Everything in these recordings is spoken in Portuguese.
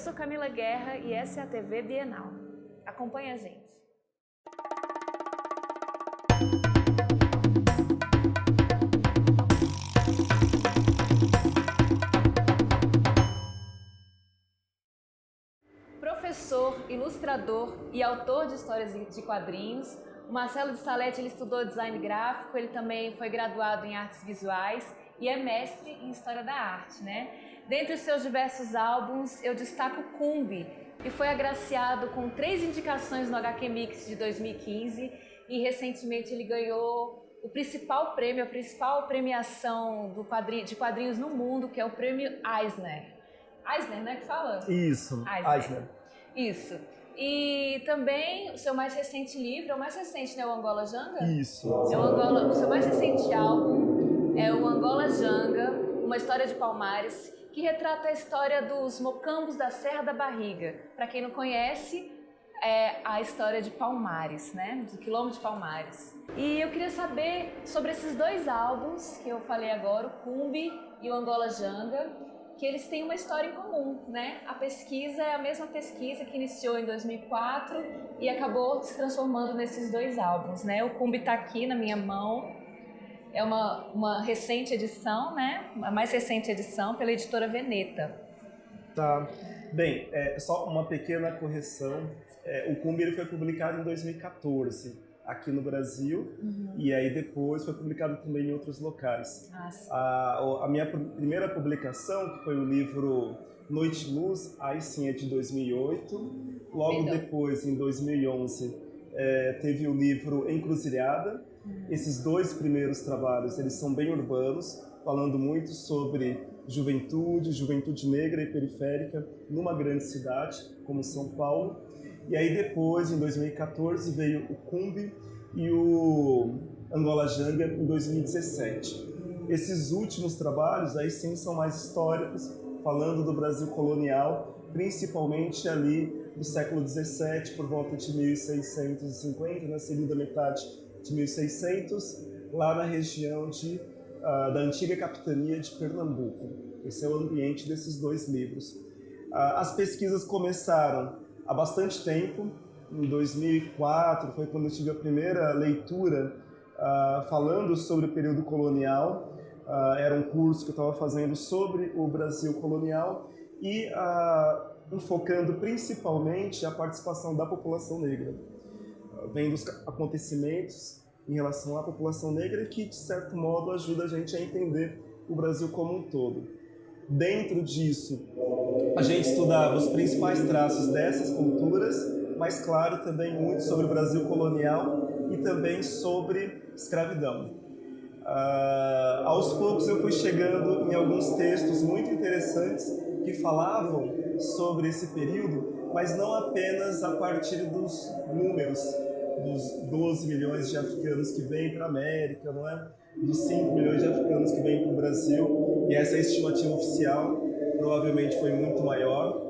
sou Camila Guerra e essa é a TV Bienal. Acompanhe a gente. Professor, ilustrador e autor de histórias de quadrinhos, o Marcelo de Salete ele estudou design gráfico, ele também foi graduado em artes visuais e é mestre em história da arte, né? Dentre os seus diversos álbuns, eu destaco Cumbi, que foi agraciado com 3 indicações no HQ Mix de 2015 e recentemente ele ganhou o principal prêmio, a principal premiação de quadrinhos no mundo, que é o prêmio Eisner. Eisner, né, que fala? Isso, Eisner. Isso. E também o seu mais recente livro, é o mais recente, né, o Angola Janga? Isso. O seu mais recente álbum é o Angola Janga, uma história de Palmares, que retrata a história dos mocambos da Serra da Barriga. Para quem não conhece, é a história de Palmares, né, do quilombo de Palmares. E eu queria saber sobre esses 2 álbuns que eu falei agora, o Cumbi e o Angola Janga, que eles têm uma história em comum, né? A pesquisa é a mesma pesquisa que iniciou em 2004 e acabou se transformando nesses 2 álbuns, né? O Cumbi está aqui na minha mão, é uma recente edição, né? A mais recente edição pela editora Veneta. Tá. Bem, só uma pequena correção. O Cumbi ele foi publicado em 2014 aqui no Brasil, e aí depois foi publicado também em outros locais. A minha primeira publicação, que foi o livro Noite e Luz, aí sim é de 2008. Logo depois, em 2011, teve o livro Encruzilhada. Esses 2 primeiros trabalhos, eles são bem urbanos, falando muito sobre juventude negra e periférica numa grande cidade como São Paulo. E aí depois, em 2014, veio o Cumbi e o Angola Janga em 2017. Esses últimos trabalhos aí sim são mais históricos, falando do Brasil colonial, principalmente ali do século XVII, por volta de 1650, na segunda metade de 1600, lá na região da antiga capitania de Pernambuco. Esse é o ambiente desses 2 livros. As pesquisas começaram há bastante tempo. Em 2004 foi quando eu tive a primeira leitura falando sobre o período colonial. Era um curso que eu estava fazendo sobre o Brasil colonial e enfocando principalmente a participação da população negra, vendo os acontecimentos em relação à população negra que, de certo modo, ajuda a gente a entender o Brasil como um todo. Dentro disso, a gente estudava os principais traços dessas culturas, mas, claro, também muito sobre o Brasil colonial e também sobre escravidão. Aos poucos eu fui chegando em alguns textos muito interessantes que falavam sobre esse período, mas não apenas a partir dos números, dos 12 milhões de africanos que vêm para a América, não é? Dos 5 milhões de africanos que vêm para o Brasil, e essa é a estimativa oficial, provavelmente foi muito maior.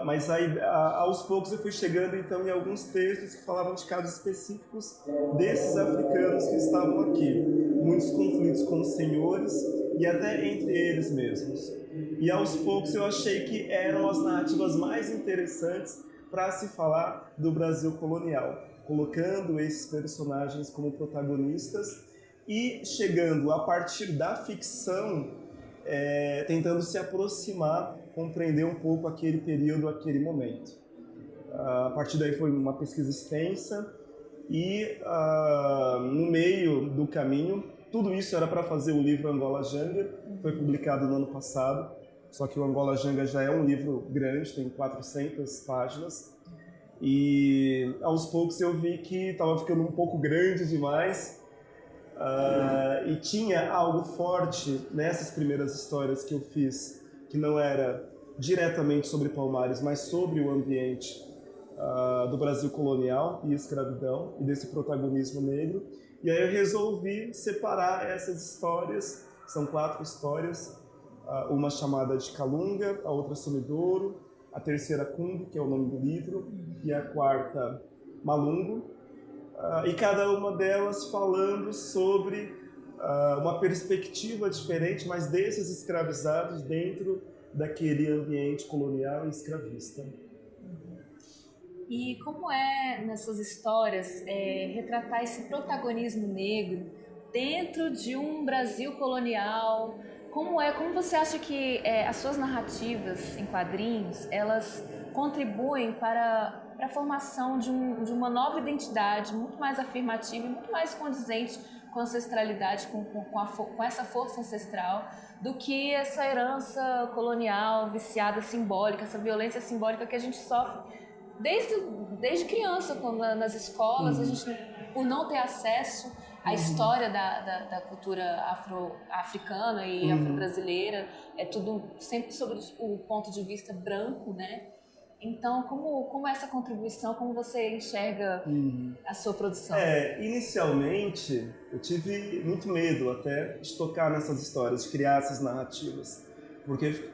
Mas aí, aos poucos eu fui chegando então em alguns textos que falavam de casos específicos desses africanos que estavam aqui. Muitos conflitos com os senhores e até entre eles mesmos. E aos poucos eu achei que eram as narrativas mais interessantes para se falar do Brasil colonial, colocando esses personagens como protagonistas e chegando a partir da ficção, tentando se aproximar, compreender um pouco aquele período, aquele momento. A partir daí foi uma pesquisa extensa e no meio do caminho, tudo isso era para fazer o livro Angola Janga, foi publicado no ano passado, só que o Angola Janga já é um livro grande, tem 400 páginas, e aos poucos eu vi que estava ficando um pouco grande demais, e tinha algo forte nessas primeiras histórias que eu fiz, que não era diretamente sobre Palmares, mas sobre o ambiente do Brasil colonial e escravidão, e desse protagonismo negro. E aí eu resolvi separar essas histórias, são 4 histórias, uma chamada de Calunga, a outra Sumidouro, a terceira Cumbi, que é o nome do livro, e a quarta Malungo, e cada uma delas falando sobre uma perspectiva diferente, mas desses escravizados dentro daquele ambiente colonial e escravista. E como é nessas histórias retratar esse protagonismo negro dentro de um Brasil colonial? Como você acha que as suas narrativas em quadrinhos, elas contribuem para a formação de uma nova identidade muito mais afirmativa e muito mais condizente com a ancestralidade, com essa força ancestral, do que essa herança colonial, viciada, simbólica, essa violência simbólica que a gente sofre desde criança, quando nas escolas, a gente, por não ter acesso à história da cultura africana e afro-brasileira, é tudo sempre sobre o ponto de vista branco, né? Então, como essa contribuição, como você enxerga a sua produção? Inicialmente, eu tive muito medo até de tocar nessas histórias, de criar essas narrativas, porque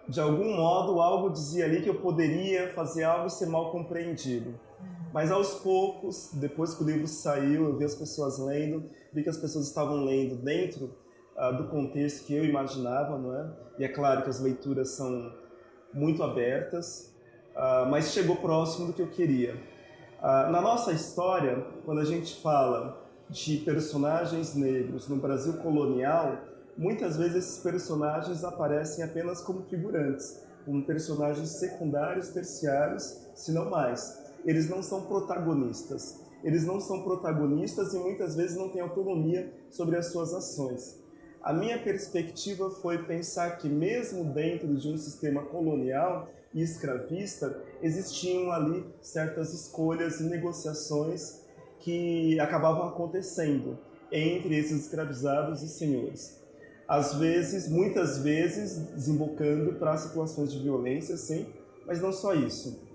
de algum modo algo dizia ali que eu poderia fazer algo e ser mal compreendido. Mas aos poucos, depois que o livro saiu, eu vi as pessoas lendo, vi que as pessoas estavam lendo dentro do contexto que eu imaginava, não é? E é claro que as leituras são muito abertas, mas chegou próximo do que eu queria. Na nossa história, quando a gente fala de personagens negros no Brasil colonial, muitas vezes esses personagens aparecem apenas como figurantes, como personagens secundários, terciários, se não mais. Eles não são protagonistas. Eles não são protagonistas e muitas vezes não têm autonomia sobre as suas ações. A minha perspectiva foi pensar que mesmo dentro de um sistema colonial e escravista, existiam ali certas escolhas e negociações que acabavam acontecendo entre esses escravizados e senhores. Às vezes, muitas vezes, desembocando para situações de violência, sim, mas não só isso.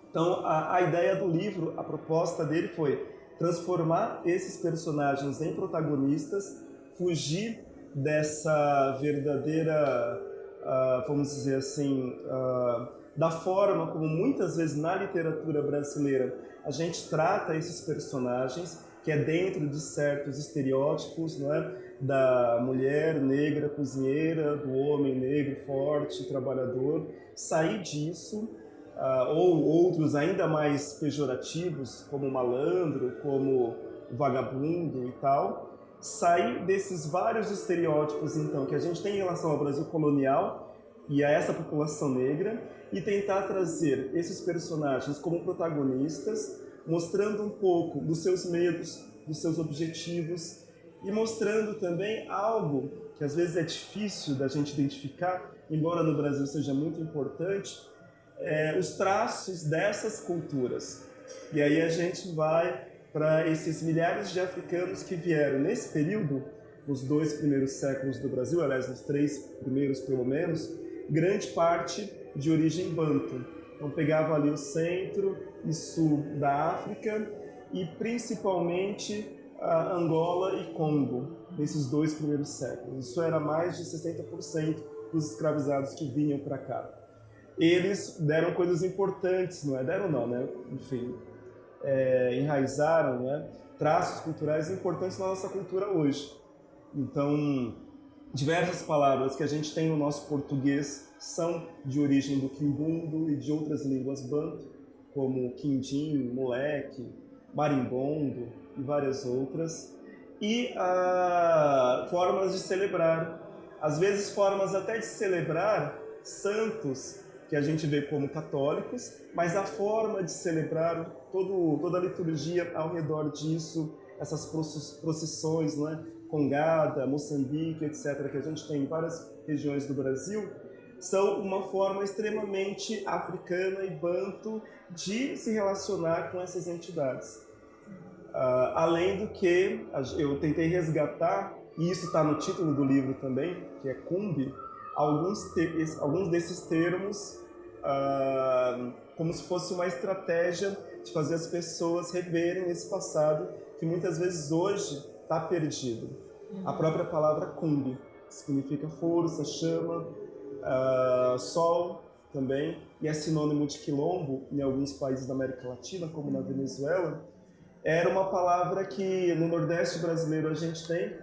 Então, a ideia do livro, a proposta dele foi transformar esses personagens em protagonistas, fugir dessa verdadeira, vamos dizer assim, da forma como muitas vezes na literatura brasileira a gente trata esses personagens, que é dentro de certos estereótipos, não é? Da mulher negra cozinheira, do homem negro forte, trabalhador, sair disso, ou outros ainda mais pejorativos, como malandro, como vagabundo e tal, sair desses vários estereótipos, então, que a gente tem em relação ao Brasil colonial e a essa população negra, e tentar trazer esses personagens como protagonistas, mostrando um pouco dos seus medos, dos seus objetivos, e mostrando também algo que às vezes é difícil da gente identificar, embora no Brasil seja muito importante, os traços dessas culturas. E aí a gente vai para esses milhares de africanos que vieram nesse período, nos 2 primeiros séculos do Brasil, aliás, nos 3 primeiros pelo menos, grande parte de origem banto. Então pegava ali o centro e sul da África e principalmente Angola e Congo, nesses 2 primeiros séculos. Isso era mais de 60% dos escravizados que vinham para cá. Eles deram coisas importantes, não é? Deram não, né? Enfim, enraizaram, né, traços culturais importantes na nossa cultura hoje. Então, diversas palavras que a gente tem no nosso português são de origem do quimbundo e de outras línguas banto, como quindim, moleque, marimbondo e várias outras. E formas de celebrar, às vezes formas até de celebrar santos que a gente vê como católicos, mas a forma de celebrar toda a liturgia ao redor disso, essas procissões, não é? Congada, Moçambique, etc., que a gente tem em várias regiões do Brasil, são uma forma extremamente africana e banto de se relacionar com essas entidades. Além do que eu tentei resgatar, e isso está no título do livro também, que é Cumbi, alguns desses termos como se fosse uma estratégia de fazer as pessoas reverem esse passado que muitas vezes hoje está perdido. A própria palavra Cumbi significa força, chama, sol também, e é sinônimo de quilombo em alguns países da América Latina, como na Venezuela. Era uma palavra que no Nordeste brasileiro a gente tem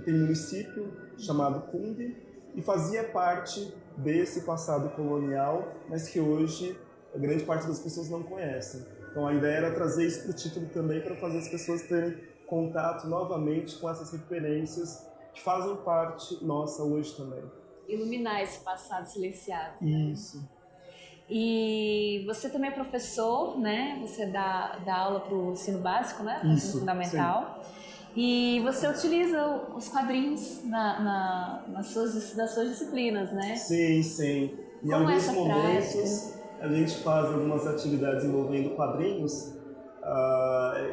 município chamado Cumbi, e fazia parte desse passado colonial, mas que hoje a grande parte das pessoas não conhecem. Então a ideia era trazer isso para o título também, para fazer as pessoas terem contato novamente com essas referências que fazem parte nossa hoje também. Iluminar esse passado silenciado. Isso. E você também é professor, né? Você dá aula para o ensino básico, né? Isso, fundamental. Sim. E você utiliza os quadrinhos nas suas disciplinas, né? Sim, sim. Em alguns momentos a gente faz algumas atividades envolvendo quadrinhos.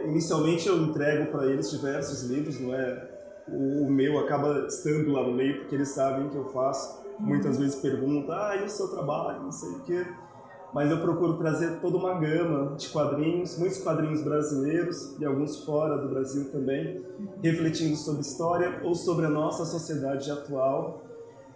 Inicialmente eu entrego para eles diversos livros, não é? O meu acaba estando lá no meio porque eles sabem que eu faço. Muitas vezes perguntam, e o seu trabalho, não sei o quê. Mas eu procuro trazer toda uma gama de quadrinhos, muitos quadrinhos brasileiros e alguns fora do Brasil também, refletindo sobre história ou sobre a nossa sociedade atual.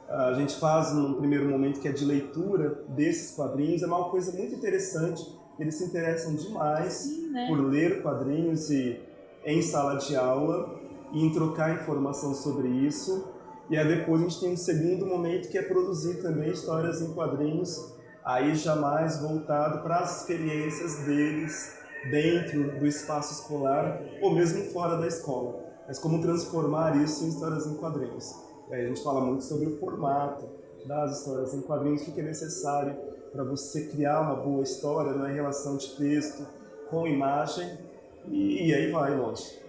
A gente faz um primeiro momento que é de leitura desses quadrinhos, é uma coisa muito interessante, eles se interessam demais Sim, né? por ler quadrinhos e em sala de aula e em trocar informação sobre isso. E aí depois a gente tem um segundo momento que é produzir também histórias em quadrinhos, aí já mais voltado para as experiências deles dentro do espaço escolar ou mesmo fora da escola. Mas como transformar isso em histórias em quadrinhos. E aí a gente fala muito sobre o formato das histórias em quadrinhos, o que é necessário para você criar uma boa história, né, em relação de texto com imagem, e aí vai longe.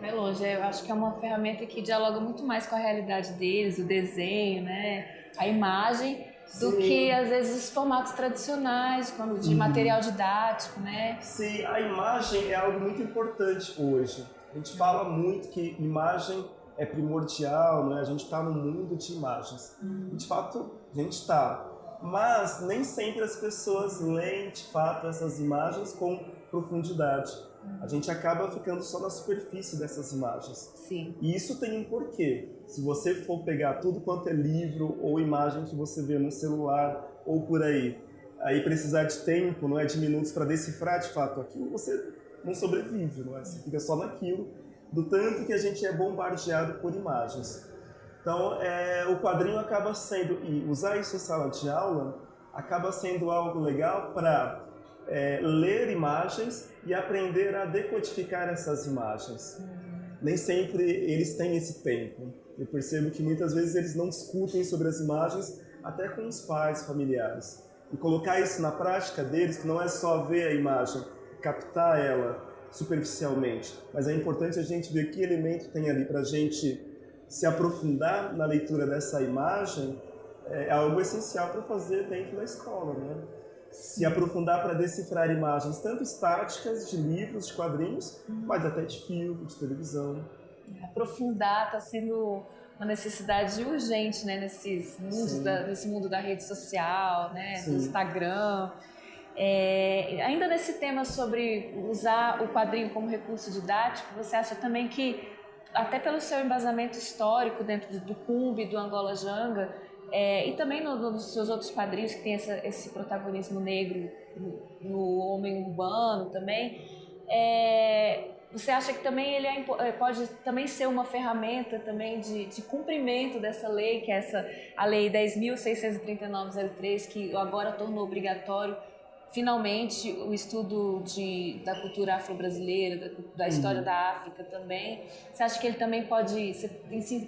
Vai longe, eu acho que é uma ferramenta que dialoga muito mais com a realidade deles, o desenho, né, a imagem, do Sim. que às vezes os formatos tradicionais, como de material didático, né? Sim, a imagem é algo muito importante hoje. A gente fala muito que imagem é primordial, né? A gente está num mundo de imagens. E de fato, a gente está. Mas nem sempre as pessoas leem de fato essas imagens com profundidade. A gente acaba ficando só na superfície dessas imagens. Sim. E isso tem um porquê. Se você for pegar tudo quanto é livro ou imagem que você vê no celular ou por aí precisar de tempo, não é, de minutos para decifrar de fato aquilo, você não sobrevive, não é? Você fica só naquilo, do tanto que a gente é bombardeado por imagens. Então, o quadrinho acaba sendo, e usar isso em sala de aula, acaba sendo algo legal para ler imagens e aprender a decodificar essas imagens. Nem sempre eles têm esse tempo. Eu percebo que muitas vezes eles não discutem sobre as imagens, até com os pais, familiares. E colocar isso na prática deles, que não é só ver a imagem, captar ela superficialmente, mas é importante a gente ver que elemento tem ali para a gente se aprofundar na leitura dessa imagem, é algo essencial para fazer dentro da escola, né? Se aprofundar para decifrar imagens tanto estáticas de livros, de quadrinhos, mas até de filme, de televisão. Aprofundar está sendo uma necessidade urgente, né, nesse mundo da rede social, né, do Instagram. Ainda nesse tema sobre usar o quadrinho como recurso didático, você acha também que, até pelo seu embasamento histórico dentro do Cumbi, do Angola Janga, e também nos seus outros quadrinhos que tem esse protagonismo negro no homem urbano também, você acha que também ele pode também ser uma ferramenta também de cumprimento dessa lei, que é a Lei 10.639/03, que agora tornou obrigatório finalmente o estudo da cultura afro-brasileira, da história da África também? Você acha que ele também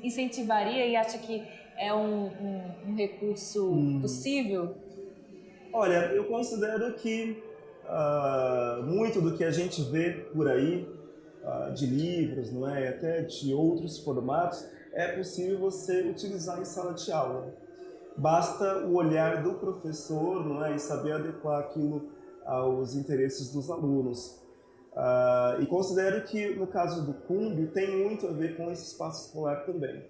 incentivaria e acha que é um recurso possível? Olha, eu considero que muito do que a gente vê por aí, de livros, não é? Até de outros formatos, é possível você utilizar em sala de aula. Basta o olhar do professor, não é? E saber adequar aquilo aos interesses dos alunos. E considero que, no caso do Cumbi, tem muito a ver com esse espaço escolar também.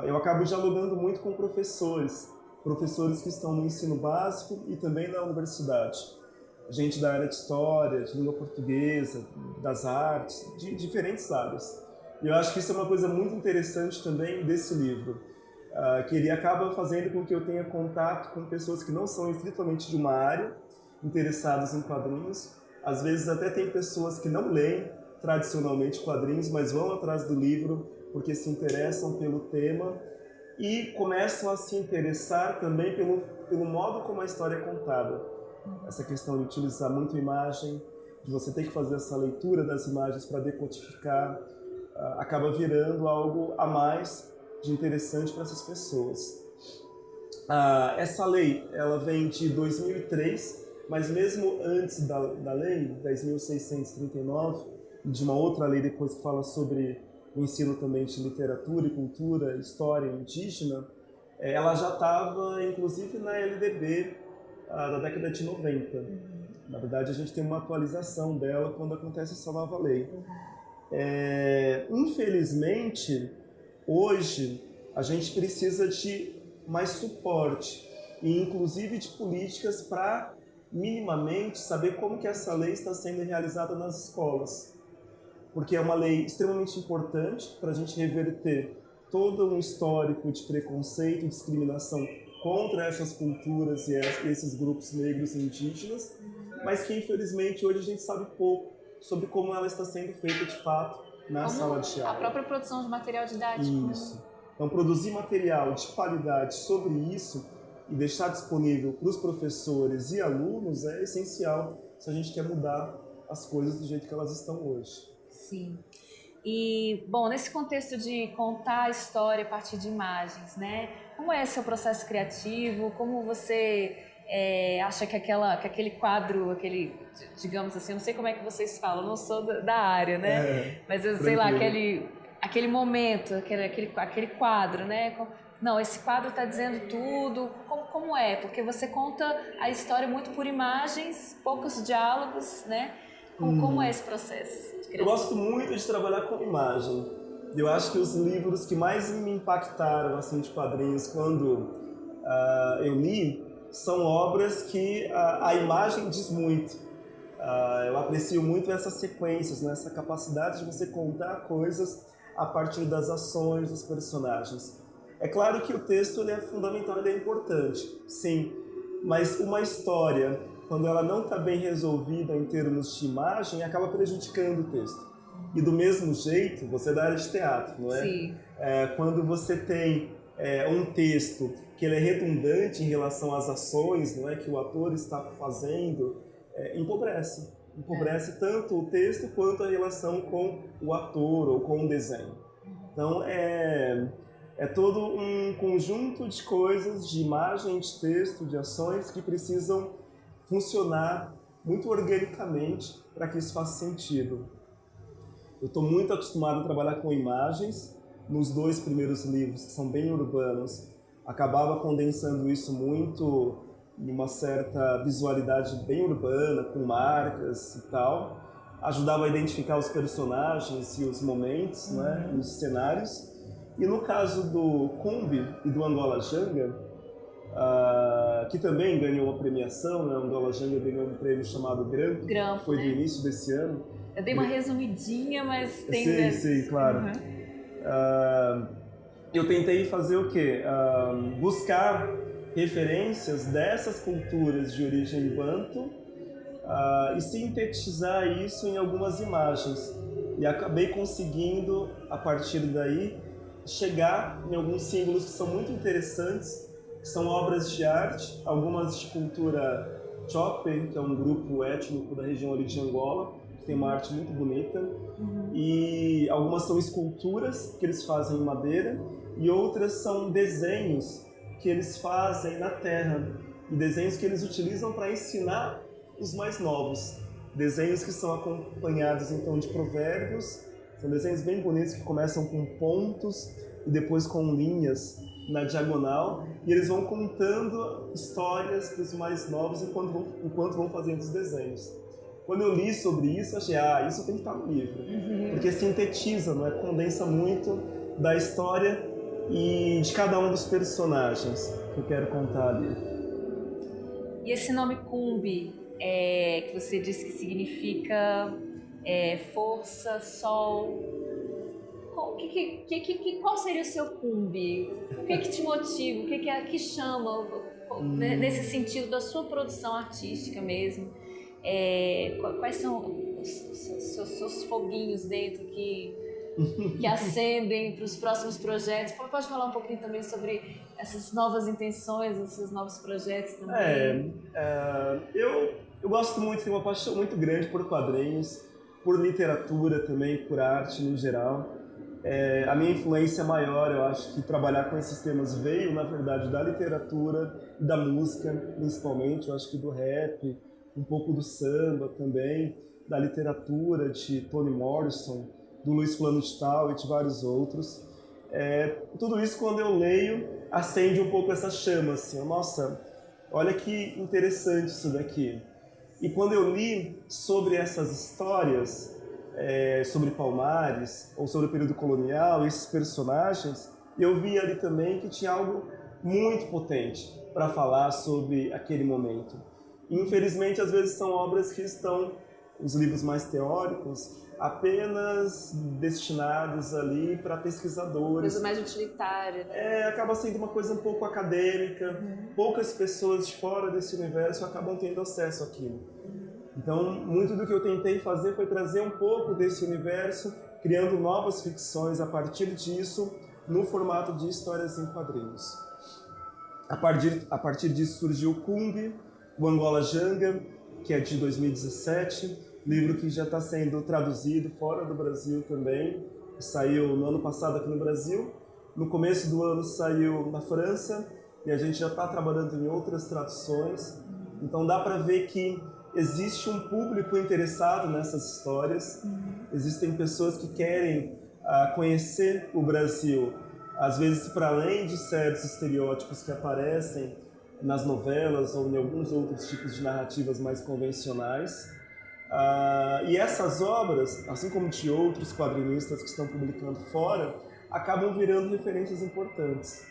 Eu acabo dialogando muito com professores que estão no ensino básico e também na universidade. Gente da área de história, de língua portuguesa, das artes, de diferentes áreas. E eu acho que isso é uma coisa muito interessante também desse livro, que ele acaba fazendo com que eu tenha contato com pessoas que não são estritamente de uma área, interessadas em quadrinhos. Às vezes até tem pessoas que não leem tradicionalmente quadrinhos, mas vão atrás do livro porque se interessam pelo tema e começam a se interessar também pelo modo como a história é contada. Essa questão de utilizar muito imagem, de você ter que fazer essa leitura das imagens para decodificar, acaba virando algo a mais de interessante para essas pessoas. Essa lei, ela vem de 2003, mas mesmo antes da lei, 10.639, de uma outra lei depois que fala sobre o ensino também de literatura e cultura, história indígena, ela já estava, inclusive, na LDB da década de 90. Na verdade, a gente tem uma atualização dela quando acontece essa nova lei. Infelizmente, hoje, a gente precisa de mais suporte, e inclusive de políticas para, minimamente, saber como que essa lei está sendo realizada nas escolas. Porque é uma lei extremamente importante para a gente reverter todo um histórico de preconceito e discriminação contra essas culturas e esses grupos negros e indígenas, mas que, infelizmente, hoje a gente sabe pouco sobre como ela está sendo feita de fato na sala de aula. A própria produção de material didático. Isso. Então, produzir material de qualidade sobre isso e deixar disponível para os professores e alunos é essencial se a gente quer mudar as coisas do jeito que elas estão hoje. Sim. E, bom, nesse contexto de contar a história a partir de imagens, né? Como é seu processo criativo? Como você acha que aquele quadro, digamos assim, eu não sei como é que vocês falam, eu não sou da área, né? Mas eu sei lá, aquele momento, aquele quadro, né? Não, esse quadro está dizendo tudo. Como é? Porque você conta a história muito por imagens, poucos diálogos, né? Como é esse processo? Eu gosto muito de trabalhar com imagem. Eu acho que os livros que mais me impactaram assim, de quadrinhos quando eu li são obras que a imagem diz muito. Eu aprecio muito essas sequências, né? Essa capacidade de você contar coisas a partir das ações dos personagens. É claro que o texto ele é fundamental, ele é importante, sim, mas uma história, quando ela não está bem resolvida em termos de imagem, acaba prejudicando o texto. E do mesmo jeito, você é da área de teatro, não é? Sim. Quando você tem um texto que ele é redundante em relação às ações, não é, que o ator está fazendo, empobrece. Empobrece tanto o texto quanto a relação com o ator ou com o desenho. Então, é todo um conjunto de coisas, de imagem, de texto, de ações que precisam funcionar muito organicamente para que isso faça sentido. Eu estou muito acostumado a trabalhar com imagens. Nos 2 primeiros livros, que são bem urbanos, acabava condensando isso muito em uma certa visualidade bem urbana, com marcas e tal. Ajudava a identificar os personagens e os momentos, né, os cenários. E no caso do Cumbi e do Angola Janga, que também ganhou uma premiação, né? Angola Janga ganhou um prêmio chamado Grampo, que foi do início desse ano. Eu dei uma resumidinha, mas tem... Sim, claro. Eu tentei fazer o quê? Buscar referências dessas culturas de origem banto e sintetizar isso em algumas imagens. E acabei conseguindo, a partir daí, chegar em alguns símbolos que são muito interessantes, que são obras de arte, algumas de cultura Chope, que é um grupo étnico da região ali de Angola, que tem uma arte muito bonita, e algumas são esculturas que eles fazem em madeira, e outras são desenhos que eles fazem na terra, e desenhos que eles utilizam para ensinar os mais novos. Desenhos que são acompanhados então de provérbios, são desenhos bem bonitos que começam com pontos e depois com linhas na diagonal, e eles vão contando histórias para os mais novos enquanto vão fazendo os desenhos. Quando eu li sobre isso, achei, isso tem que estar no livro, porque sintetiza, não é? Condensa muito da história e de cada um dos personagens que eu quero contar ali. E esse nome Cumbi, que você disse que significa força, sol, qual seria o seu Cumbi? O que te motiva? O que chama, nesse sentido da sua produção artística mesmo? Quais são os seus foguinhos dentro que que ascendem para os próximos projetos. Pode falar um pouquinho também sobre essas novas intenções, esses novos projetos também? Eu gosto muito, tenho uma paixão muito grande por quadrinhos, por literatura também, por arte no geral. A minha influência maior, eu acho que trabalhar com esses temas veio, na verdade, da literatura e da música, principalmente. Eu acho que do rap, um pouco do samba também, da literatura de Toni Morrison, do Luiz Fulano de Tal e de vários outros. Tudo isso, quando eu leio, acende um pouco essa chama, assim, nossa, olha que interessante isso daqui. E quando eu li sobre essas histórias, sobre Palmares, ou sobre o período colonial, esses personagens, eu vi ali também que tinha algo muito potente para falar sobre aquele momento. E, infelizmente, às vezes são obras que estão, os livros mais teóricos, apenas destinados ali para pesquisadores. Coisa mais utilitária, né? Acaba sendo uma coisa um pouco acadêmica. Poucas pessoas de fora desse universo acabam tendo acesso àquilo. Então, muito do que eu tentei fazer foi trazer um pouco desse universo, criando novas ficções a partir disso, no formato de histórias em quadrinhos. A partir disso surgiu o Cumbi, o Angola Janga, que é de 2017, livro que já está sendo traduzido fora do Brasil também. Saiu no ano passado aqui no Brasil, no começo do ano saiu na França, e a gente já está trabalhando em outras traduções. Então dá para ver que existe um público interessado nessas histórias, existem pessoas que querem conhecer o Brasil, às vezes para além de certos estereótipos que aparecem nas novelas ou em alguns outros tipos de narrativas mais convencionais. E essas obras, assim como de outros quadrinistas que estão publicando fora, acabam virando referências importantes.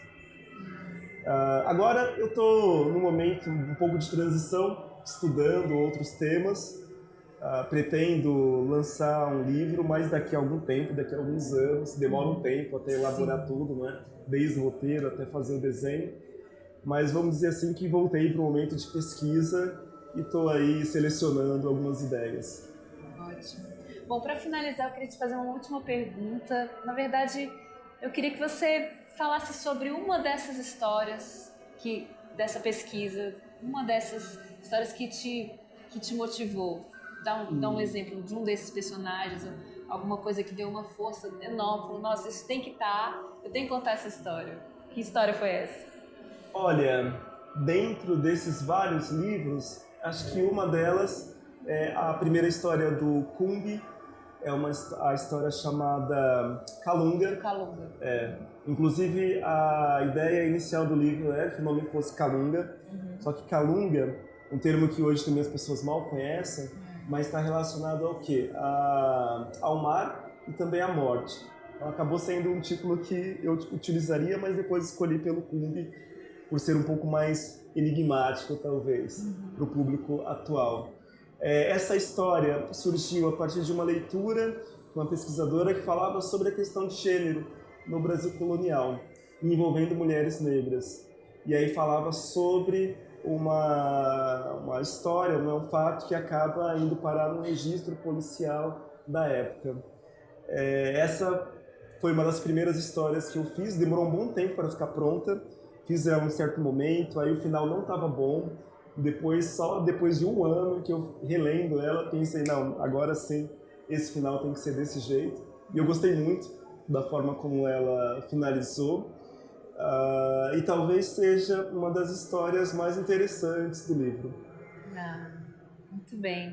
Agora eu estou num momento um pouco de transição, estudando outros temas. Pretendo lançar um livro, mas daqui a algum tempo, daqui a alguns anos, demora um tempo até elaborar tudo, né? Desde o roteiro até fazer o desenho. Mas vamos dizer assim que voltei para um momento de pesquisa e estou aí selecionando algumas ideias. Ótimo. Bom, para finalizar, eu queria te fazer uma última pergunta. Na verdade, eu queria que você falasse sobre uma dessas histórias, dessa pesquisa, uma dessas histórias que te motivou. Dá um exemplo de um desses personagens, alguma coisa que deu uma força enorme. Falou, nossa, isso tem que estar, eu tenho que contar essa história. Que história foi essa? Olha, dentro desses vários livros, acho que uma delas é a primeira história do Cumbi, a história chamada Calunga. Calunga. Inclusive, a ideia inicial do livro é que o nome fosse Calunga, só que Calunga, um termo que hoje também as pessoas mal conhecem, mas está relacionado ao quê? Ao mar e também à morte. Então, acabou sendo um título que eu utilizaria, mas depois escolhi pelo Cumbi, por ser um pouco mais enigmático, talvez, para o público atual. Essa história surgiu a partir de uma leitura de uma pesquisadora que falava sobre a questão de gênero no Brasil colonial, envolvendo mulheres negras. E aí falava sobre uma história, um fato que acaba indo parar no registro policial da época. Essa foi uma das primeiras histórias que eu fiz, demorou um bom tempo para ficar pronta, fiz ela em um certo momento, aí o final não estava bom, só depois de um ano que eu relendo ela, pensei, não, agora sim, esse final tem que ser desse jeito. E eu gostei muito da forma como ela finalizou, e talvez seja uma das histórias mais interessantes do livro. Muito bem.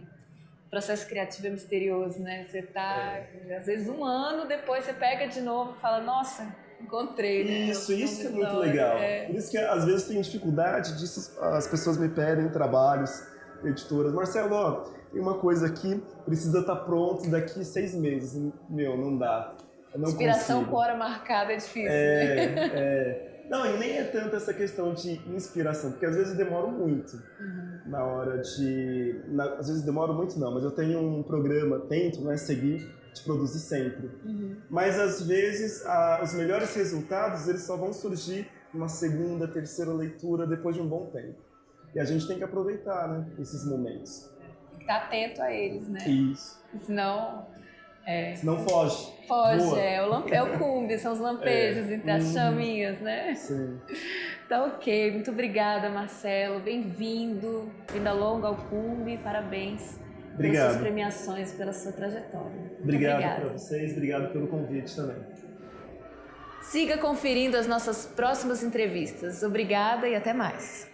O processo criativo é misterioso, né? Você tá, às vezes, um ano depois, você pega de novo e fala, nossa, encontrei, né? Isso que é muito legal. Por isso que às vezes tem dificuldade disso, as pessoas me pedem trabalhos, editoras. Marcelo, ó, tem uma coisa aqui, precisa estar pronto daqui 6 meses. Meu, não dá. Eu não Inspiração consigo. com hora marcada é difícil, né? Não, e nem é tanto essa questão de inspiração, porque às vezes eu demoro muito na hora de... às vezes eu demoro muito não, mas eu tenho um programa, tento, né, seguir, de produzir sempre. Mas às vezes os melhores resultados eles só vão surgir numa segunda, terceira leitura depois de um bom tempo. E a gente tem que aproveitar, né, esses momentos. Tem que estar atento a eles, né? Isso. Senão Senão foge. Foge, Voa. é o cumbi, são os lampejos entre as chaminhas, né? Sim. Tá ok, muito obrigada, Marcelo, bem-vindo, vida longa ao cumbi, parabéns pelas suas premiações, pela sua trajetória. Obrigado para vocês, obrigado pelo convite também. Siga conferindo as nossas próximas entrevistas. Obrigada e até mais.